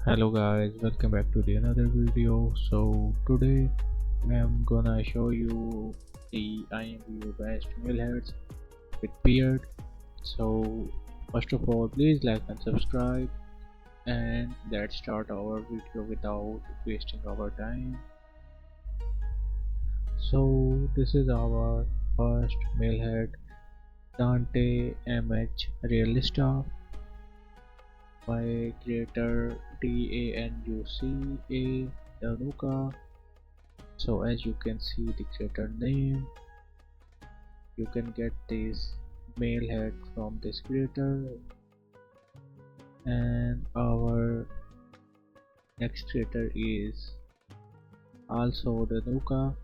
Hello guys, welcome back to the another video. So today I'm gonna show you the Imvu best male heads with beard. So first of all, please like and subscribe, and let's start our video without wasting our time. So this is our first male head, Dante MH Realista, by creator DANUCA Danuka. So as you can see the creator name, you can get this male head from this creator. And our next creator is also Danuka.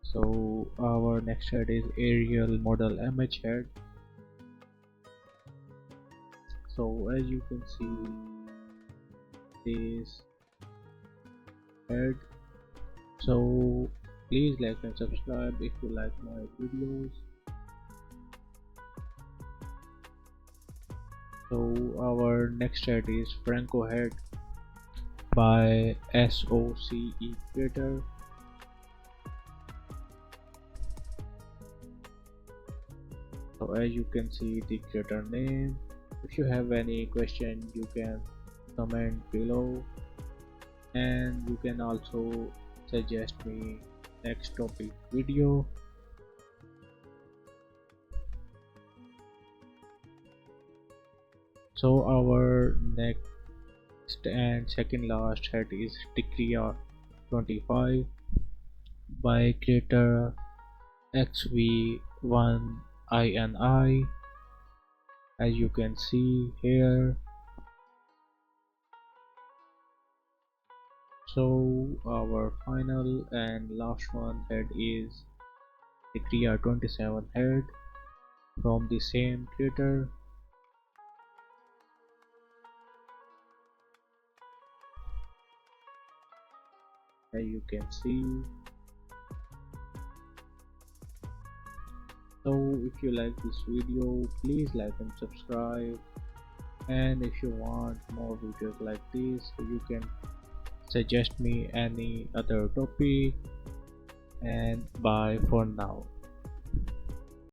So our next head is Aerial Model MH head. So as you can see this head. So please like and subscribe if you like my videos. So our next head is Franco head by SOCE creator. So as you can see the creator name. If you have any question, you can comment below, and you can also suggest me next topic video. So our next and second last head is Tikria 25 by creator XV1INI. As you can see here. So our final and last one head is the Kriya 27 head from the same creator. As you can see. So if you like this video, please like and subscribe, and if you want more videos like this, you can suggest me any other topic, and bye for now.